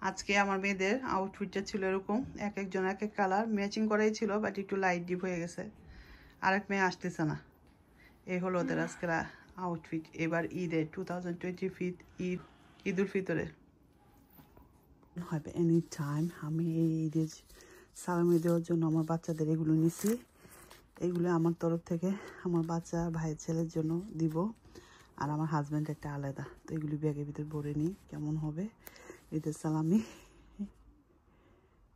আজকে আমার মেয়েদের আউটফিটটা ছিল এরকম, এক একজন এক এক কালার ম্যাচিং করাই ছিল, বাট একটু লাইট ডিপ হয়ে গেছে। আরেক মেয়ে আসতেছে না। এই হলো ওদের আজকের আউটফিট এবার ঈদের 2025 ঈদুল ফিতরের হবে এনি টাইম। আমি এই ঈদের সালামি দেওয়ার জন্য আমার বাচ্চাদের এগুলো নিছি। এগুলো আমার তরফ থেকে আমার বাচ্চা ভাইয়ের ছেলের জন্য দিব, আর আমার হাজব্যান্ড একটা আলাদা। তো এগুলি ব্যাগের ভিতরে ভরে নিই, কেমন হবে ঈদের সালামি।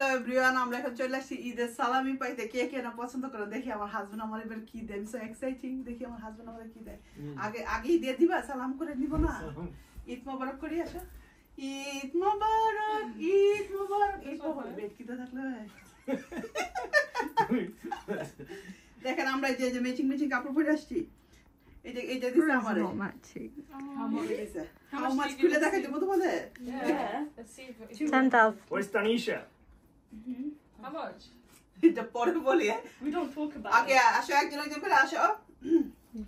এভরিওয়ান, আমরা এখন চলে আসছি ঈদের সালামি পাইতে। কে কে না পছন্দ করে দেখি আমার হাজবেন্ড আমার এবার কি দেয়। সো এক্সাইটিং, দেখি আমার হাজবেন্ড আমার কি দেয়। আগেই দিয়ে দিবা, সালাম করে নিব না? ঈদ মোবারক করি। আসো, ঈদ মোবারক, ঈদ মোবারক। ঈদ মোবারক বেড কিতে থাকলে দেখেন আমরা যে যে ম্যাচিং ম্যাচিং কাপড় পরে আসছি। এটা দিছে আমারে। How much খুলে দেখাইতে কত বলে? 10,000. Where's Tanisha? How much? এটা পরে বলি। We don't talk about আগে আসো, একজন একজন করে আসো।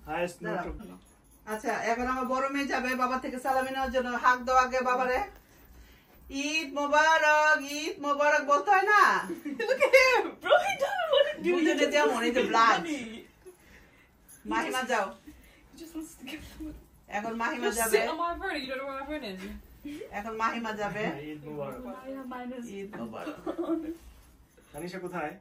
Highest note. আচ্ছা, এখন আমার বড় মেয়ে যাবে বাবা থেকে সালামি নেওয়ার জন্য। হাক দাও আগে বাবারে। ঈদ মোবারক, ঈদ মোবারক বলতে হয় না? Look at him, bro. He doesn't want to do it. দুজনে যেমন, এই যে ব্লাড। মাহিমা যাও। He just wants to get someone. এখন মাহিমা Just যাবে। sit on my phone. You don't know where my phone is. এখন মাহিমা যাবে। Eid Mubarak. Mine is. Eid Mobarak. Tanisha কোথায়?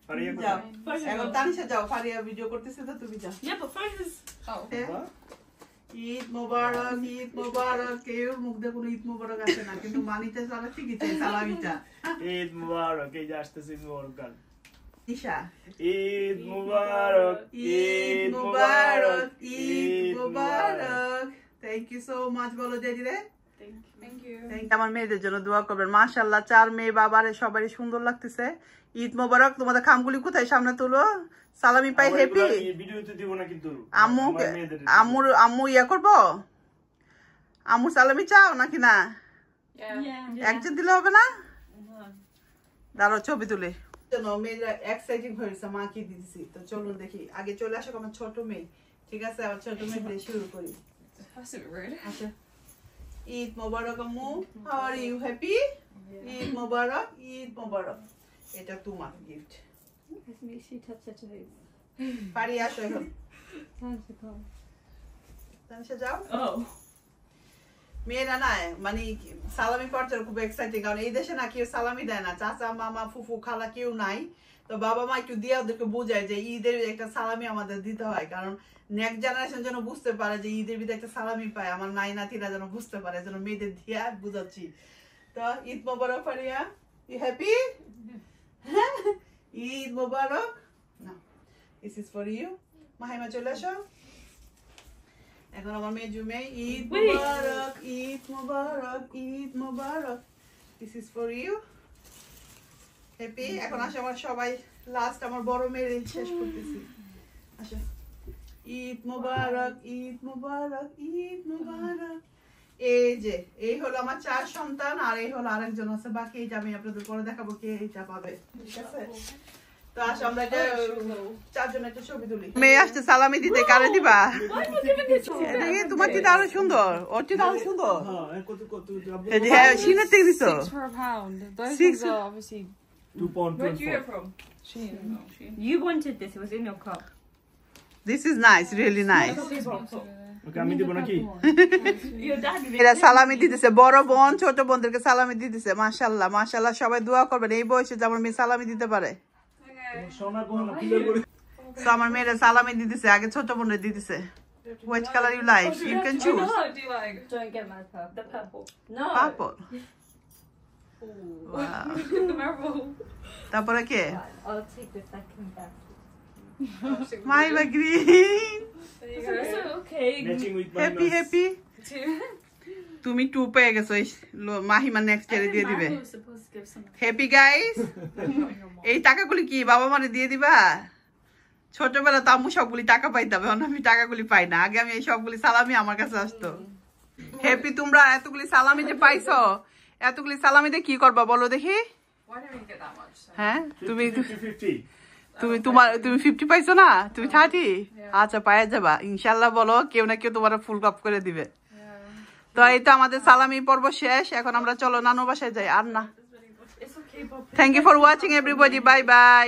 ফারিয়া যাও। কোথায়? এখন তানিশা যাও, ফারিয়া ভিডিও করতেছে তো তুমি যাও। Yeah, but phone is. Oh. What? Eid মোবারক, ঈদ মোবারক। কেউ মুখ দিয়ে কোনো ঈদ মোবারক আসে না, কিন্তু মানিতে চলা ঠিকই চাই সালামিটা। Eid Mubarak. এই যে আসতেছে ঈদ মুবারক গান। ঈশা, ঈদ মুবারক, ঈদ মোবারক, ঈদ মোবারক। Thank you so much. বলো দিদি রে। Thank you. আমার মেয়েদের জন্য দোয়া করবেন। মাশাআল্লাহ, 4 মেয়ে বাবারে সবারই সুন্দর লাগতেছে। ঈদ মোবারক। তোমাদের খামগুলি কোথায়? সামনে তুলো। সালামি পাই। হ্যাপি। ভিডিওতে দিব না কিন্তু। আম্মু ইয়া করবো? আম্মু সালামি চাও নাকি না? Yeah. একজন দিলে হবে না? দাঁড়াও ছবি তুলে। মেয়েরা এক্সাইটিং হয়েছে, মা কি দিয়েছি। তো চলুন দেখি। আগে চলে আসো আমার ছোট মেয়ে। ঠিক আছে, আমার ছোট মেয়ে দিয়ে শুরু করি। That's a bit rude. আচ্ছা, ঈদ মোবারক আম্মু। How are you? Happy? Eid মোবারক, ঈদ মোবারক। এটা তোমার গিফট। পারি আসো এখন। তানিশা যাও। Oh. মেয়েরা না মানে সালামি পাওয়ার জন্য খুব এক্সাইটিং, কারণ এই দেশে না কেউ সালামি দেয় না। চাচা মামা ফুফু খালা কেউ নাই। তো বাবা মা একটু দিয়ে ওদেরকে বোঝায় যে ঈদের একটা সালামি আমাদের দিতে হয়, কারণ নেক্সট জেনারেশন যেন বুঝতে পারে যে ঈদের ভিতরে একটা সালামি পায়। আমার নাই নাতিরা যেন বুঝতে পারে, যেন মেয়েদের দিয়ে বুঝাচ্ছি। তো ঈদ মোবারক ফারিয়া। You happy? ঈদ মোবারক। না, this is for you. Mahima চলে আসো। এখন আমার মেয়ে জুমে। ঈদ মোবারক, ঈদ মোবারক, ঈদ মোবারক। This is for you. Happy? এখন আসো আমার সবাই লাস্ট আমার বড় মেয়ে শেষ করতেছি। আসো। ঈদ মোবারক, ঈদ মোবারক, ঈদ মোবারক। এই হলো আমার 4 সন্তান, আর এই হলো আরেকজন আছে বাকি। এইটা আমি আপনাদের পরে দেখাবো কে এইটা পাবে। ঠিক আছে, তো আসো আমরা এটা 4 জন একটা ছবি তুলি। মেয়ে আসতে সালামি দিতে কারে দিবা? তোমার কি আরো সুন্দর, ওর কি আরো সুন্দর। হ্যাঁ, সিনের থেকে দিছো। 6 for a pound. Those Six. ones are obviously. 2 pound. Where do you get from? Shein. No, Shein. You wanted this, it was in your cup. This is nice, really nice. ওকে আমি দিব নাকি? Your dad did এরা সালামি দিতেছে, বড় বোন ছোট বোনদেরকে সালামি দিতেছে। মাশাআল্লাহ মাশাআল্লাহ, সবাই দোয়া করবেন এই বয়সে যে আমার মেয়ে সালামি দিতে পারে। সোনা বোন কিলো করে। তো আমার মেয়েরা সালামি দিতেছে, আগে ছোট বোনের দিতেছে। Which color you like? You can What choose. color do you like? Don't get my purple. The purple. No. Purple. Wow. The purple. তারপরে কে? I'll take the second best. Mahima green. There you It's go. okay. Matching with my happy nose. Happy. 2. তুমি 2 পেয়ে গেছো। Mahima next ইয়ারে দিয়ে দিবে। was supposed to give some. Happy guys. এই টাকাগুলি কি বাবা মারে দিয়ে দিবা? ছোটবেলা তো আম্মু সবগুলি টাকা পাইতাম, এখন আমি টাকাগুলি পাই না। আগে আমি এই সবগুলি সালামি আমার কাছে আসতো। হ্যাপি, তোমরা এতগুলি সালামি যে পাইছো, এতগুলি সালামি দিয়ে কি করবা বলো দেখি? Why don't we get that much? হ্যাঁ, তুমি 50-50. তুমি 50 পাইছো না, তুমি 30। আচ্ছা, পায়ে যাবা ইনশাআল্লাহ। বলো কেউ না কেউ তোমার ফুল কাপ করে দিবে। তো এই তো আমাদের সালামি পর্ব শেষ এখন আমরা চলো নানু বাসায় যাই আর না It's okay, Bob. Thank you for watching everybody bye by